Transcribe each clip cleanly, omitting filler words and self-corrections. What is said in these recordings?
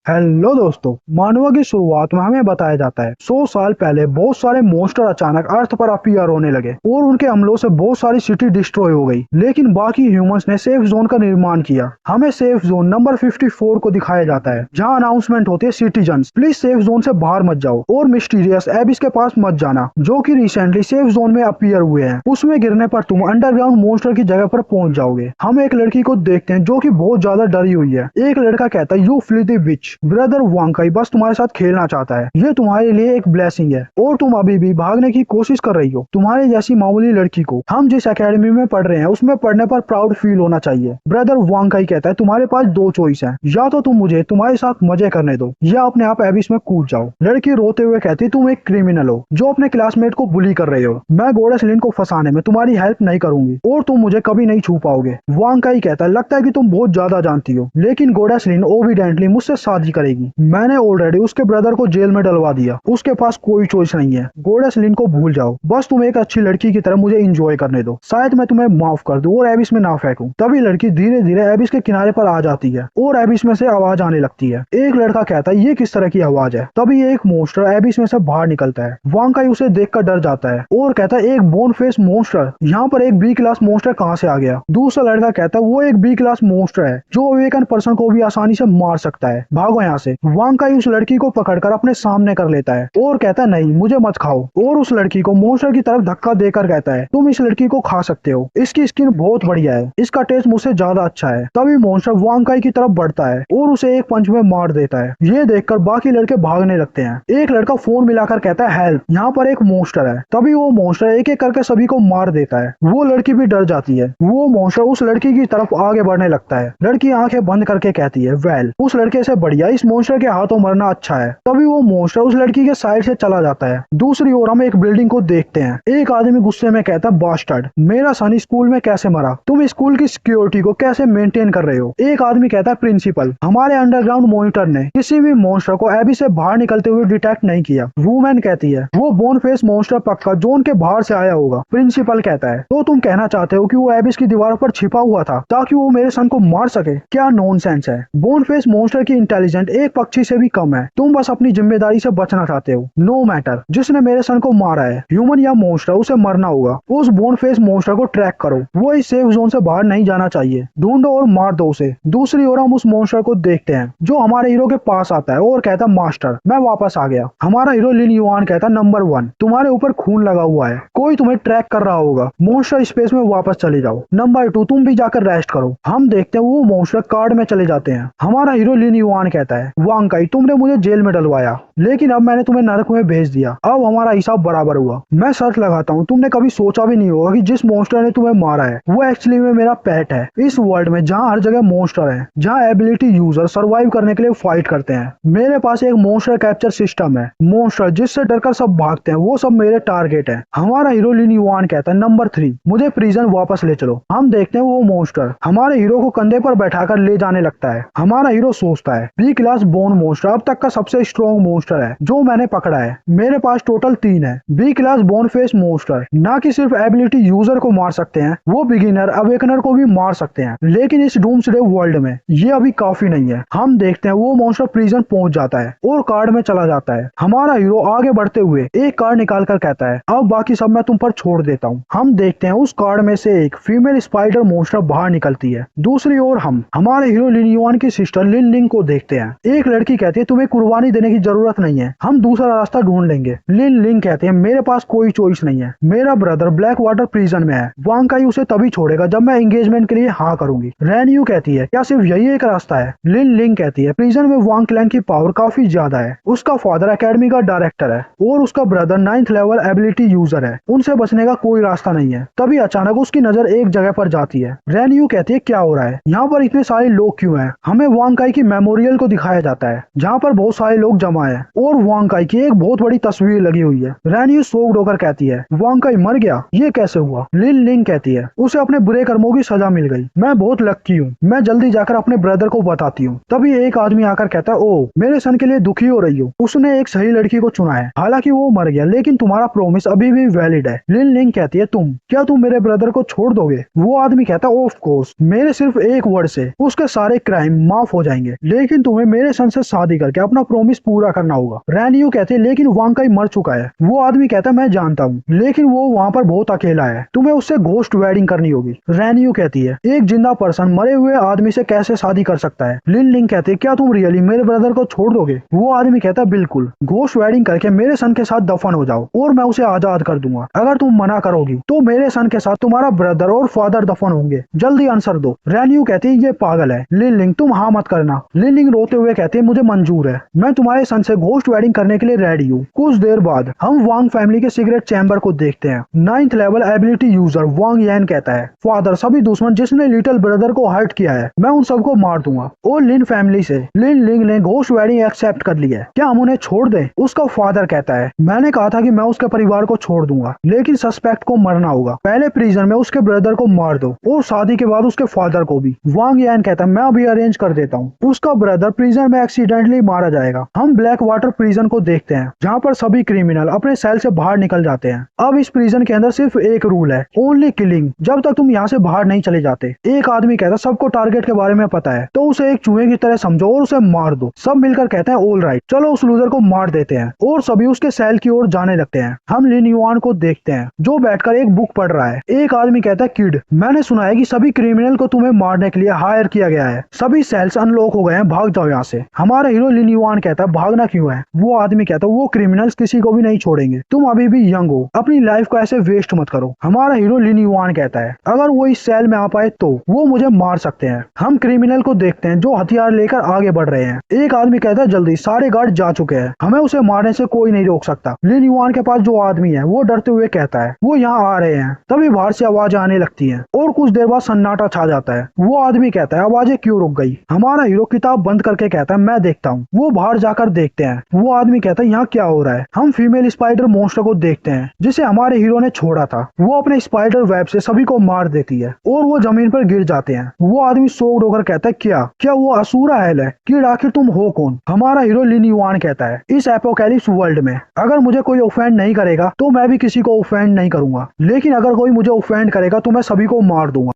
Hello दोस्तों, मानव की शुरुआत में हमें बताया जाता है 100 साल पहले बहुत सारे मॉन्स्टर अचानक अर्थ पर अपीयर होने लगे और उनके हमलों से बहुत सारी सिटी डिस्ट्रॉय हो गई। लेकिन बाकी ह्यूमंस ने सेफ जोन का निर्माण किया। हमें सेफ जोन नंबर 54 को दिखाया जाता है, जहां अनाउंसमेंट होती है, सिटीजन्स प्लीज सेफ जोन से बाहर मत जाओ और मिस्टीरियस एबिस के पास मत जाना, जो कि रिसेंटली सेफ जोन में अपीयर हुए हैं। उसमें गिरने पर तुम अंडरग्राउंड मॉन्स्टर की जगह पर पहुंच जाओगे। हम एक लड़की को देखते हैं जो कि बहुत ज्यादा डरी हुई है। एक लड़का कहता है, you flee the witch, brother Wang Kai बस तुम्हारे साथ खेलना चाहता है। ये तुम्हारे लिए एक ब्लेसिंग है और तुम अभी भी भागने की कोशिश कर रही हो। तुम्हारे जैसी मामूली लड़की को हम जिस एकेडमी में पढ़ रहे हैं उसमें पढ़ने पर प्राउड फील होना चाहिए। ब्रदर वांकाई कहता है, तुम्हारे पास दो चॉइस है, या तो तुम मुझे तुम्हारे साथ मजे करने दो या अपने आप एबिस में कूद जाओ। लड़की रोते हुए कहती, तुम एक क्रिमिनल हो जो अपने क्लासमेट को बुली कर रहे हो। मैं गोडेस लिन को फंसाने में तुम्हारी हेल्प नहीं करूंगी और तुम मुझे कभी नहीं छू पाओगे। वांकाई कहता है, लगता है कि तुम बहुत ज्यादा जानती हो, लेकिन गोडेस लिन ओविडेंटली मुझसे शादी करेगी। मैंने ऑलरेडी उसके ब्रदर को जेल में डलवा दिया। उसके पास कोई चॉइस नहीं है। गोडेस लिन को भूल जाओ, बस तुम एक अच्छी लड़की की तरह मुझे एंजॉय करने दो। शायद मैं तुम्हें माफ कर दूं और एबिस में ना फेंकूं। तभी लड़की धीरे धीरे एबिस के किनारे पर आ जाती है और एबिस में से आवाज आने लगती है। एक लड़का कहता है, ये किस तरह की आवाज है। तभी एक मॉन्स्टर एबिस में से बाहर निकलता है। वांकाई उसे देखकर डर जाता है और कहता है, एक बोन फेस मॉन्स्टर, यहाँ पर एक बी क्लास मॉन्स्टर कहाँ से आ गया। दूसरा लड़का कहता है, वो एक बी क्लास मॉन्स्टर है जो अवेकन पर्सन को भी आसानी से मार सकता है, भागो यहाँ से। वांकाई उस लड़की को पकड़कर अपने सामने कर लेता है और कहता है, नहीं मुझे मत खाओ, और उस लड़की को मॉन्स्टर की तरफ धक्का देकर कहता है, तुम इस लड़की को खा सकते हो, इसकी स्किन बहुत बढ़िया है, इसका टेस्ट मुझसे ज्यादा अच्छा है। तभी मॉन्स्टर वांकाई की तरफ बढ़ता है और उसे एक पंच में मार देता है। ये देखकर बाकी लड़के भागने लगते हैं। एक लड़का फोन मिलाकर कहता है, हेल्प, यहाँ पर एक मॉन्स्टर है। तभी वो मॉन्स्टर एक एक करके सभी को मार देता है। वो लड़की भी डर जाती है। वो मॉन्स्टर उस लड़की की तरफ आगे बढ़ने लगता है। लड़की आंखें बंद करके कहती है, वेल, उस लड़के से बढ़िया इस मॉन्स्टर के हाथों मरना अच्छा है। तभी वो मॉन्स्टर उस लड़की के साइड से चला जाता है। दूसरी ओर हम एक बिल्डिंग को देखते हैं। एक आदमी गुस्से में कहता है, बास्टर्ड, मेरा सन स्कूल में कैसे मरा, तुम स्कूल की सिक्योरिटी को कैसे मेंटेन कर रहे हो। एक आदमी कहता है, प्रिंसिपल, हमारे अंडरग्राउंड मॉनिटर ने किसी भी मॉन्स्टर को एबी से बाहर निकलते हुए डिटेक्ट नहीं किया। वुमेन कहती है, वो बोन फेस मॉन्स्टर पक्का जोन के बाहर से आया होगा। प्रिंसिपल कहता है, तो तुम कहना चाहते हो कि वो एबिस की दीवारों पर छिपा हुआ था ताकि वो मेरे सन को मार सके। क्या नॉनसेंस है। बोन फेस मॉन्स्टर की इंटेलिजेंट एक पक्षी से भी कम है। तुम बस अपनी जिम्मेदारी से बचना चाहते हो। नो मैटर जिसने मेरे सन को मारा है, ह्यूमन या मॉन्स्टर, उसे मरना होगा। उस बोन फेस मॉन्स्टर को ट्रैक करो, वो इस सेफ जोन से बाहर नहीं जाना चाहिए। ढूंढो और मार दो उसे। दूसरी ओर हम उस मॉन्स्टर को देखते हैं जो हमारे हीरो के पास आता है और कहता है, मास्टर, मैं वापस आ गया। हमारा हीरो लिन युआन कहता है, नंबर 1, तुम्हारे ऊपर खून लगा हुआ है, कोई तुम्हें ट्रैक कर रहा होगा, मॉन्स्टर स्पेस में वापस चले जाओ। नंबर 2, तुम भी जाकर रेस्ट करो। हम देखते हैं वो मॉन्स्टर कार्ड में चले जाते हैं। हमारा हीरो लिन युआन कहता है, वांकाई, तुमने मुझे जेल में डलवाया, लेकिन अब मैंने तुम्हें नरक में भेज दिया। अब हमारा हिसाब बराबर हुआ। मैं शर्त लगाता हूँ, तुमने कभी सोचा भी नहीं होगा कि जिस मॉन्स्टर ने तुम्हें मारा है वो एक्चुअली में मेरा पेट है। इस वर्ल्ड में जहाँ हर जगह मॉन्स्टर है, जहाँ एबिलिटी यूजर सर्वाइव करने के लिए फाइट करते हैं, मेरे पास एक मॉन्स्टर कैप्चर सिस्टम है। मॉन्स्टर जिससे डरकर सब भागते हैं, वो सब मेरे टारगेट है। हमारा हीरो लिन युआन कहता है, नंबर 3, मुझे प्रिजन वापस ले चलो। हम देखते हैं वो मॉन्स्टर हमारे हीरो को कंधे पर बैठाकर ले जाने लगता है। हमारा हीरो सोचता है, बी क्लास बोन मॉन्स्टर अब तक का सबसे स्ट्रॉन्ग मॉन्स्टर है जो मैंने पकड़ा है। मेरे पास टोटल 3 है। B class bone face monster ना कि सिर्फ एबिलिटी यूजर को मार सकते हैं, वो बिगिनर अवेकनर को भी मार सकते हैं। लेकिन इस डूम्सडे वर्ल्ड में ये अभी काफी नहीं है। हम देखते हैं वो मॉन्स्टर प्रिजन पहुंच जाता है और कार्ड में चला जाता है। हमारा हीरो आगे बढ़ते हुए एक कार्ड निकाल कर कहता है, अब बाकी सब मैं तुम पर छोड़ देता हूँ। हम देखते हैं उस कार्ड में से एक फीमेल स्पाइडर मॉन्स्टर बाहर निकलती है। दूसरी ओर हम हमारे हीरो लिन युआन की सिस्टर लिन लिंग को देखते हैं। एक लड़की कहती है, तुम्हें कुर्बानी देने की जरूरत नहीं है, हम दूसरा रास्ता ढूंढ लेंगे। लिन लिंग कहते हैं, मेरे पास कोई चॉइस नहीं है, मेरा ब्रदर ब्लैक वाटर प्रिजन में है। वांकाई उसे तभी छोड़ेगा जब मैं एंगेजमेंट के लिए हाँ करूंगी। रेन्यू कहती है, क्या सिर्फ यही एक रास्ता है। लिन लिंग कहती है, प्रिजन में वांग क्लैन की पावर काफी ज्यादा है। उसका फादर एकेडमी का डायरेक्टर है और उसका brother 9th level ability user है, उनसे बचने का कोई रास्ता नहीं है। तभी अचानक उसकी नजर एक जगह पर जाती है। रेन्यू कहती है, क्या हो रहा है, यहाँ पर इतने सारे लोग क्यों हैं। हमें वांकाई की मेमोरियल को दिखाया जाता है जहाँ पर बहुत सारे लोग जमा है और वांकाई की एक बहुत बड़ी तस्वीर लगी हुई है। रेन्यू शॉक्ड होकर कहती है, वांकाई मर गया, ये कैसे हुआ। लिन लिंग कहती है, उसे अपने बुरे कर्मों की सजा मिल गई, मैं बहुत लक्की हूँ, मैं जल्दी जाकर अपने ब्रदर को बताती हूँ। तभी एक आदमी आकर कहता है, ओ, मेरे सन के लिए दुखी हो रही हो, उसने एक सही लड़की को चुना है, हालांकि वो मर गया, लेकिन तुम्हारा प्रॉमिस अभी भी वैलिड है। लिन लिंग कहती है, क्या तुम मेरे ब्रदर को छोड़ दोगे। वो आदमी कहता है, ऑफ कोर्स, मेरे सिर्फ एक वर्ड से उसके सारे क्राइम माफ हो जाएंगे, लेकिन तुम्हें मेरे सन से शादी करके अपना प्रॉमिस पूरा करना होगा। रैनियो कहते लेकिन वांग काई मर चुका है। वो आदमी कहता मैं जानता हूँ, लेकिन वो वहाँ पर बहुत अकेला है, तुम्हें उससे घोस्ट वेडिंग करनी होगी। रैनियो कहती है एक जिंदा पर्सन मरे हुए आदमी से कैसे शादी कर सकता है। लिन लिंग कहते क्या तुम रियली मेरे ब्रदर को छोड़ दोगे। वो आदमी कहता बिल्कुल, घोस्ट वेडिंग करके मेरे सन के साथ दफन हो जाओ और मैं उसे आजाद कर दूंगा। अगर तुम मना करोगी तो मेरे सन के साथ तुम्हारा ब्रदर और फादर दफन होंगे। जल्दी आंसर दो। रैनियो कहती है ये पागल है। लिन लिंग तुम हाँ मत करना। लिन लिंग रोते हुए कहती है मुझे मंजूर है, मैं तुम्हारे सन से घोस्ट वेडिंग करने के लिए रेडी हूँ। कुछ देर बाद हम वांग फैमिली के सीक्रेट चैम्बर को देखते हैं। 9th लेवल एबिलिटी यूजर वांग यान कहता है फादर सभी दुश्मन जिसने लिटिल ब्रदर को हर्ट किया है मैं उन सबको मार दूंगा। और लिन फैमिली से लिन लिंग ने घोस्ट वेडिंग एक्सेप्ट कर लिया है, क्या हम उन्हें छोड़ दें। उसका फादर कहता है मैंने कहा था कि मैं उसके परिवार को छोड़ दूंगा, लेकिन सस्पेक्ट को मरना होगा। पहले प्रिजन में उसके ब्रदर को मार दो और शादी के बाद उसके फादर को भी। वांग यान कहता है मैं अभी अरेंज कर देता हूँ। उसका ब्रदर प्रिजन में एक्सीडेंटली मारा जाएगा। हम ब्लैक वाटर प्रिजन को देखते हैं जहाँ पर सभी क्रिमिनल अपने सेल से बाहर निकल जाते हैं। अब इस प्रिजन के अंदर सिर्फ एक रूल है, ओनली किलिंग, जब तक तुम यहाँ से बाहर नहीं चले जाते। एक आदमी कहता सबको टारगेट के बारे में पता है तो उसे एक चूहे की तरह समझो और उसे मार दो। सब मिलकर कहते हैं ऑल राइट, चलो उस लूजर को मार देते हैं और सभी उसके सेल की ओर जाने लगते हैं। हम लिन युआन को देखते हैं जो बैठकर एक बुक पढ़ रहा है। एक आदमी कहता है किड मैंने सुना है कि सभी क्रिमिनल को तुम्हें मारने के लिए हायर किया गया है, सभी सेल्स अनलॉक हो गए हैं, भाग जाओ यहाँ से। हमारा हीरो लिन युआन कहता है भागना क्यों है। वो आदमी कहता है वो क्रिमिनल्स किसी को भी नहीं छोड़ेंगे, तुम अभी भी यंग हो, अपनी लाइफ को ऐसे वेस्ट मत करो। हमारा हीरो लिन युआन कहता है अगर वो इस सेल में आ पाए तो वो मुझे मार सकते हैं। हम क्रिमिनल को देखते हैं जो हथियार लेकर आगे बढ़ रहे हैं। एक आदमी कहता है जल्दी, सारे गार्ड जा चुके हैं, हमें उसे मारने से कोई नहीं रोक सकता। लिन युआन के पास जो आदमी है वो डरते हुए कहता है वो यहाँ आ रहे हैं। तभी बाहर से आवाज आने लगती है और कुछ देर बाद सन्नाटा छा जाता है। वो आदमी कहता है आवाजें क्यों रुक गई। हमारा हीरो किताब बंद करके कहता है मैं देखता हूँ। वो बाहर जाकर देखते हैं। वो आदमी कहता है यहाँ क्या हो रहा है। हम फीमेल स्पाइडर मॉन्स्टर को देखते हैं जिसे हमारे हीरो ने छोड़ा था। वो अपने स्पाइडर वेब से सभी को मार देती है और वो जमीन पर गिर जाते हैं। वो आदमी शॉक्ड होकर कहता है क्या वो असुरा हेल है कि आखिर तुम हो कौन। हमारा हीरो लिन युआन कहता है इस एपोकैलिप्स वर्ल्ड में अगर मुझे कोई ऑफेंड नहीं करेगा तो मैं भी किसी को ऑफेंड नहीं करूंगा, लेकिन अगर कोई मुझे ऑफेंड करेगा तो मैं सभी को मार दूंगा।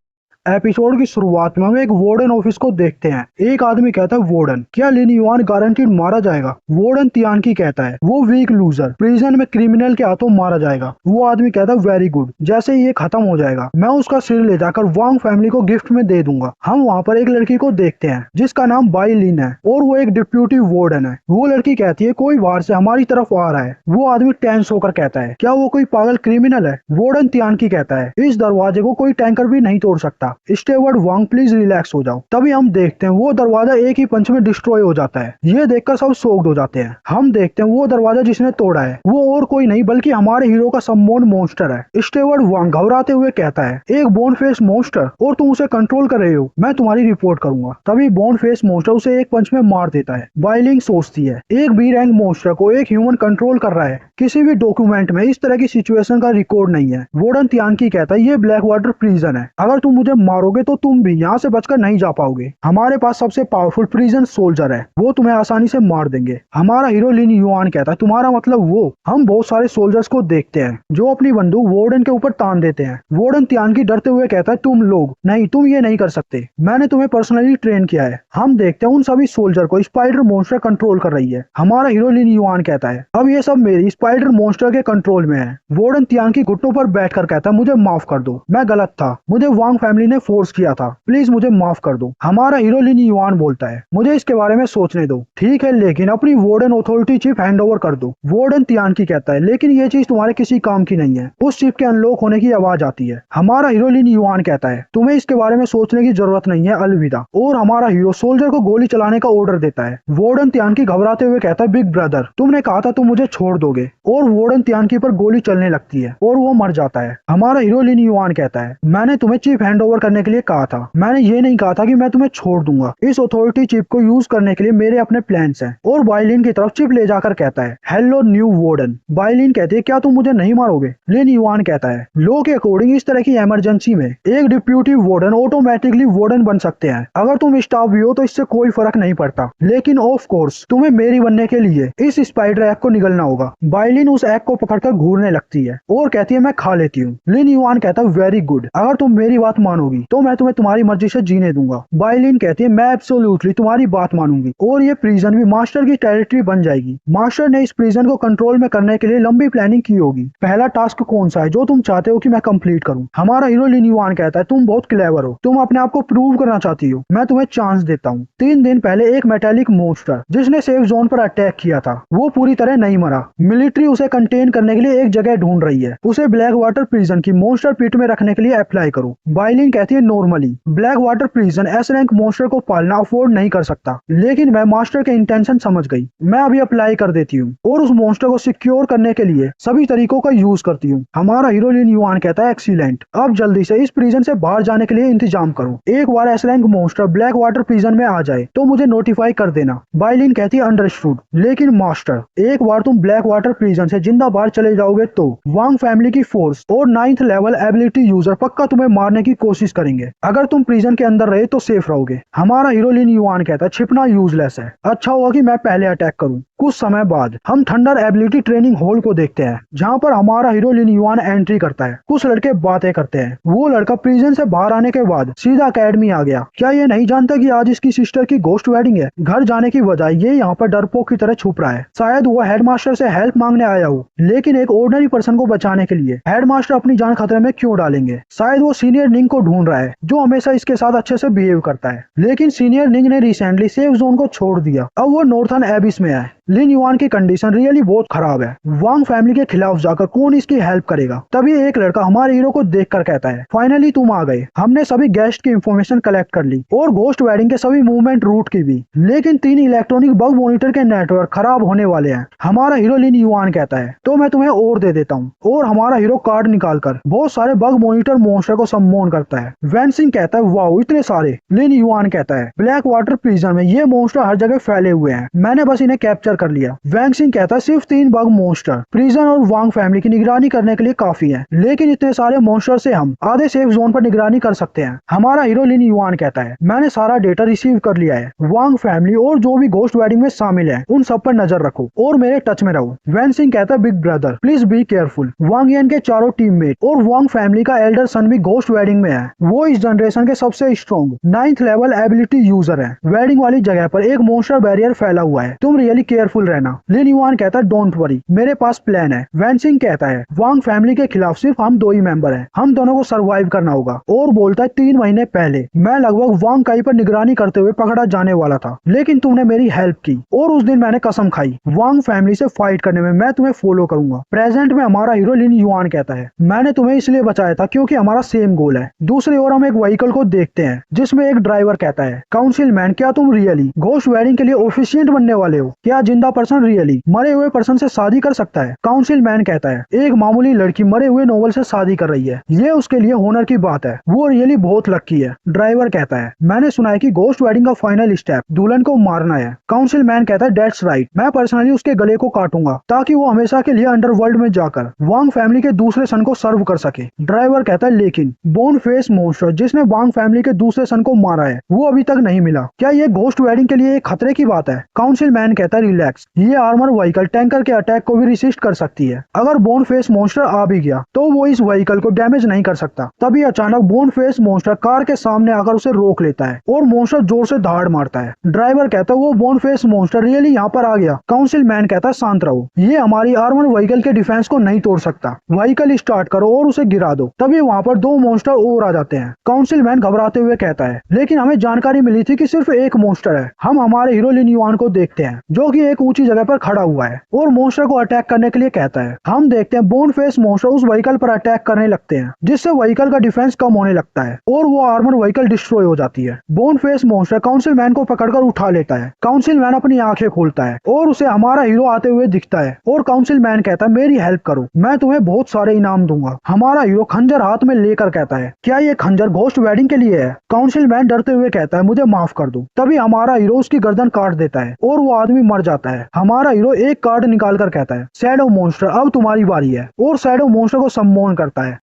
एपिसोड की शुरुआत में हम एक वार्डन ऑफिस को देखते हैं। एक आदमी कहता है वार्डन क्या लिन युआन गारंटीड मारा जाएगा। वार्डन तियानकी कहता है वो वीक लूजर प्रिजन में क्रिमिनल के हाथों मारा जाएगा। वो आदमी कहता है वेरी गुड, जैसे ही ये खत्म हो जाएगा मैं उसका सिर ले जाकर वांग फैमिली को गिफ्ट में दे दूंगा। हम वहाँ पर एक लड़की को देखते हैं जिसका नाम बाई लिन है और वो एक डिप्यूटी वार्डन है। वो लड़की कहती है कोई बाहर से हमारी तरफ आ रहा है। वो आदमी टेंस होकर कहता है क्या वो कोई पागल क्रिमिनल है। वार्डन तियानकी कहता है इस दरवाजे को कोई टैंकर भी नहीं तोड़ सकता। स्टेवर्ड वांग प्लीज रिलैक्स हो जाओ। तभी हम देखते हैं वो दरवाजा एक ही पंच में डिस्ट्रॉय हो जाता है। ये देखकर सब शॉक्ड हो जाते हैं। हम देखते हैं वो दरवाजा जिसने तोड़ा है वो और कोई नहीं बल्कि हमारे हीरो का समोन मॉन्स्टर है। स्टेवर्ड वांग घबराते हुए कहता है एक बोन फेस मॉन्स्टर और तुम उसे कंट्रोल कर रहे हो, मैं तुम्हारी रिपोर्ट करूंगा। तभी बोन फेस मॉन्स्टर उसे एक पंच में मार देता है। बाइलिंग सोचती है एक बी रैंक मॉन्स्टर को एक ह्यूमन कंट्रोल कर रहा है, किसी भी डॉक्यूमेंट में इस तरह की सिचुएशन का रिकॉर्ड नहीं है। वार्डन तियानकी कहता है ये ब्लैक वाटर प्रिजन है, अगर तुम मुझे मारोगे तो तुम भी यहाँ से बचकर नहीं जा पाओगे। हमारे पास सबसे पावरफुल प्रिजन सोल्जर है, वो तुम्हें आसानी से मार देंगे। हमारा हीरो लिन युआन कहता है तुम्हारा मतलब वो। हम बहुत सारे सोल्जर्स को देखते हैं जो अपनी बंदूक वार्डन के ऊपर तान देते हैं। वार्डन तियानकी डरते हुए कहता है तुम लोग नहीं, तुम ये नहीं कर सकते, मैंने तुम्हें पर्सनली ट्रेन किया है। हम देखते हैं उन सभी सोल्जर को स्पाइडर मॉन्स्टर कंट्रोल कर रही है। हमारा हीरो लिन युआन कहता है अब ये सब मेरी स्पाइडर मॉन्स्टर के कंट्रोल में है। वार्डन तियानकी घुटनों पर बैठकर कहता है मुझे माफ कर दो, मैं गलत था, मुझे वांग फैमिली ने फोर्स किया था, प्लीज मुझे माफ कर दो। हमारा हीरो लिन युआन बोलता है मुझे इसके बारे में सोचने दो। ठीक है, लेकिन अपनी warden authority chip hand over कर दो। वार्डन तियानकी कहता है लेकिन ये चीज तुम्हारे किसी काम की नहीं है। उस चिप के अनलॉक होने की आवाज आती है। हमारा हीरो लिन युआन कहता है तुम्हें इसके बारे में सोचने की जरूरत नहीं है, अलविदा। और हमारा हीरो सोल्जर को गोली चलाने का ऑर्डर देता है। वार्डन तियानकी घबराते हुए कहता है बिग ब्रदर तुमने कहा था तुम मुझे छोड़ दोगे, और वार्डन तियानकी पर गोली चलने लगती है और वो मर जाता है। हमारा हीरो लिन युआन कहता है मैंने तुम्हें चिप हैंड ओवर करने के लिए कहा था, मैंने ये नहीं कहा था कि मैं तुम्हें छोड़ दूंगा। इस अथॉरिटी चिप को यूज करने के लिए मेरे अपने प्लान्स हैं। और बाइलिन की तरफ चिप ले जाकर कहता है हेलो न्यू वार्डन। बाइलिन कहती है क्या तुम मुझे नहीं मारोगे। लिन युआन कहता है लॉ के अकॉर्डिंग इस तरह की इमरजेंसी में एक डिप्यूटी वार्डन ऑटोमेटिकली वार्डन बन सकते हैं। अगर तुम स्टाफ भी हो तो इससे कोई फर्क नहीं पड़ता, लेकिन ऑफ कोर्स तुम्हें मेरी बनने के लिए इस स्पाइडर एग को निगलना होगा। बाइलिन उस एग को पकड़कर घूरने लगती है और कहती है मैं खा लेती हूँ। लिन युआन कहता है वेरी गुड, अगर तुम मेरी बात मानोगे मानोगी तो मैं तुम्हें तुम्हारी मर्जी से जीने दूंगा। बाइलिन कहती है मैं एब्सोल्युटली तुम्हारी बात मानूंगी और ये प्रिजन भी मास्टर की टेरिटरी बन जाएगी। मास्टर ने इस प्रिजन को कंट्रोल में करने के लिए लंबी प्लानिंग की होगी। पहला टास्क कौन सा है जो तुम चाहते हो कि मैं कंप्लीट करूं? हमारा हीरो लिन युआन कहता है तुम बहुत क्लेवर हो, तुम अपने आप को प्रूव करना चाहती हो, मैं तुम्हें चांस देता हूँ। 3 दिन पहले एक मेटालिक मोन्स्टर जिसने सेफ जोन पर अटैक किया था वो पूरी तरह नहीं मरा। मिलिट्री उसे कंटेन करने के लिए एक जगह ढूंढ रही है। उसे ब्लैक वाटर प्रिजन की मोन्स्टर पिट में रखने के लिए अप्लाई करो। बाइलिन कहती है normally black water prison S rank monster को पालना अफोर्ड नहीं कर सकता, लेकिन मैं मास्टर के इंटेंशन समझ गई। मैं अभी अप्लाई कर देती हूँ और उस मोन्स्टर को सिक्योर करने के लिए सभी तरीकों का यूज करती हूँ। हमारा हीरो लिन युआन कहता है एक्सीलेंट, अब जल्दी से इस प्रिजन से बाहर जाने के लिए इंतजाम करो। एक बार S rank monster black water prison में आ जाए तो मुझे नोटिफाई कर देना। बाइलिन कहती है अंडरस्टूड, लेकिन मास्टर एक बार तुम ब्लैक वाटर प्रिजन से जिंदा बाहर चले जाओगे तो वांग फैमिली की फोर्स और 9th लेवल एबिलिटी यूजर पक्का तुम्हें मारने की कोशिश करेंगे। अगर तुम प्रिजन के अंदर रहे तो सेफ रहोगे। हमारा हीरो लिन युआन कहता है छिपना यूजलेस है, अच्छा होगा कि मैं पहले अटैक करूं। कुछ समय बाद हम थंडर एबिलिटी ट्रेनिंग हॉल को देखते हैं जहां पर हमारा हीरो लिन युआन एंट्री करता है। कुछ लड़के बातें करते हैं। वो लड़का प्रिजन से बाहर आने के बाद सीधा अकेडमी आ गया। क्या ये नहीं जानता कि आज इसकी सिस्टर की गोस्ट वेडिंग है? घर जाने की बजाय ये यहाँ पर डरपोक की तरह छुप रहा है। शायद वो हेडमास्टर से हेल्प मांगने आया हो, लेकिन एक ऑर्डिनरी पर्सन को बचाने के लिए हेडमास्टर अपनी जान खतरे में क्यों डालेंगे? शायद वो सीनियर निंग को ढूंढ रहा है जो हमेशा इसके साथ अच्छे से बिहेव करता है, लेकिन सीनियर निंग ने रिसेंटली सेफ जोन को छोड़ दिया। अब वो नॉर्थर्न एबिस में है। लिन युआन की कंडीशन रियली बहुत खराब है। वांग फैमिली के खिलाफ जाकर कौन इसकी हेल्प करेगा? तभी एक लड़का हमारे हीरो को देखकर कहता है फाइनली तुम आ गए। हमने सभी गेस्ट की इंफॉर्मेशन कलेक्ट कर ली और घोस्ट वेडिंग के सभी मूवमेंट रूट की भी, लेकिन 3 इलेक्ट्रॉनिक बग मॉनिटर के नेटवर्क खराब होने वाले हैं। हमारा हीरो लिन युआन कहता है तो मैं तुम्हें और दे देता हूँ, और हमारा हीरो कार्ड निकालकर बहुत सारे बग मॉनिटर मॉन्स्टर को सम्मोन करता है। वैन सिंह कहता है वाओ इतने सारे। लिन युआन कहता है ब्लैक वाटर प्रिजन में ये मॉन्स्टर हर जगह फैले हुए हैं, मैंने बस इन्हें कैप्चर कर लिया। वैंग सिंह कहता है सिर्फ 3 बग मॉन्स्टर प्रिजन और वांग फैमिली की निगरानी करने के लिए काफी है, लेकिन इतने सारे मॉन्स्टर से हम आधे सेफ जोन पर निगरानी कर सकते हैं। हमारा हीरो लिन युआन कहता है मैंने सारा डेटा रिसीव कर लिया है। वांग फैमिली और जो भी घोस्ट वेडिंग में शामिल है उन सब पर नजर रखो और मेरे टच में रहो। वैन सिंह कहता है big brother please be careful. Wang Yan के चारों टीममेट और वांग फैमिली का एल्डर सन भी घोस्ट वेडिंग में है। वो इस जनरेशन के सबसे strong 9th level ability user है। वेडिंग वाली जगह पर एक मॉन्स्टर बैरियर फैला हुआ है, तुम रियली केयरफुल रहना। लिन युआन कहता है डोंट वरी मेरे पास प्लान है। वैन सिंह कहता है वांग फैमिली के खिलाफ सिर्फ हम 2 ही मेंबर हैं, हम दोनों को सरवाइव करना होगा, और बोलता है 3 महीने पहले मैं लगभग वांग काई पर निगरानी करते हुए पकड़ा जाने वाला था, लेकिन तुमने मेरी हेल्प की और उस दिन मैंने कसम खाई वांग फैमिली से फाइट करने में मैं तुम्हें फॉलो करूंगा। प्रेजेंट में हमारा हीरो लिन युआन कहता है मैंने तुम्हें इसलिए बचाया था क्योंकि हमारा सेम गोल है। दूसरी ओर हम एक व्हीकल को देखते हैं जिसमें एक ड्राइवर कहता है काउंसिल मैन क्या तुम रियली घोस्ट वेडिंग के लिए ऑफिशिएंट बनने वाले हो? क्या जिंदा पर्सन रियली मरे हुए पर्सन से शादी कर सकता है? काउंसिल मैन कहता है एक मामूली लड़की मरे हुए नोबल से शादी कर रही है, ये उसके लिए होनर की बात है, वो रियली बहुत लकी है। ड्राइवर कहता है मैंने सुना है कि घोस्ट वेडिंग का फाइनल स्टेप दुल्हन को मारना है। काउंसिल मैन कहता है दैट्स राइट, मैं पर्सनली उसके गले को काटूंगा ताकि वो हमेशा के लिए अंडरवर्ल्ड में जाकर वांग फैमिली के दूसरे सन को सर्व कर सके। ड्राइवर कहता है लेकिन बोन फेस मॉन्स्टर जिसने वांग फैमिली के दूसरे सन को मारा है वो अभी तक नहीं मिला, क्या ये घोस्ट वेडिंग के लिए एक खतरे की बात है? काउंसिल मैन कहता है रिलैक्स, ये आर्मर व्हीकल टैंकर के अटैक को भी रिसिस्ट कर सकती है। अगर बोन फेस मॉन्स्टर आ भी गया तो वो इस व्हीकल को डैमेज नहीं कर सकता। तभी अचानक बोन फेस मॉन्स्टर कार के सामने आकर उसे रोक लेता है और मॉन्स्टर जोर से धाड़ मारता है। ड्राइवर कहता है वो बोन फेस मॉन्स्टर रियली यहाँ पर आ गया। काउंसिल मैन कहता है शांत रहो, ये हमारी आर्मर व्हीकल के डिफेंस को नहीं तोड़ सकता, व्हीकल स्टार्ट करो और उसे गिरा दो। तभी वहाँ पर 2 मॉन्स्टर और आ जाते हैं। काउंसिल मैन घबराते हुए कहता है लेकिन हमें जानकारी मिली थी कि सिर्फ एक मॉन्स्टर है। हम हमारे हीरो लिन युआन को देखते हैं जो कि एक ऊंची जगह पर खड़ा हुआ है और मॉन्स्टर को अटैक करने के लिए कहता है। हम देखते हैं बोन फेस मॉन्स्टर उस व्हीकल पर अटैक करने लगते हैं जिससे व्हीकल का डिफेंस कम होने लगता है और वो आर्मर व्हीकल डिस्ट्रॉय हो जाती है। Bone face monster council man को पकड़कर उठा लेता है। काउंसिल मैन अपनी आंखें खोलता है और उसे हमारा हीरो आते हुए दिखता है और काउंसिल मैन कहता है मेरी हेल्प करो, मैं तुम्हें बहुत सारे इनाम दूंगा। हमारा हीरो खंजर हाथ में लेकर कहता है क्या ये खंजर घोस्ट वेडिंग के लिए है? काउंसिल मैन डरते हुए कहता है मुझे माफ कर दो। तभी हमारा हीरो उसकी गर्दन काट देता है और वो आदमी मर जाता है। हमारा हीरो एक कार्ड निकाल कर कहता है शैडो मॉन्स्टर अब तुम्हारी बारी है, और शैडो मॉन्स्टर को सम्मोन करता है।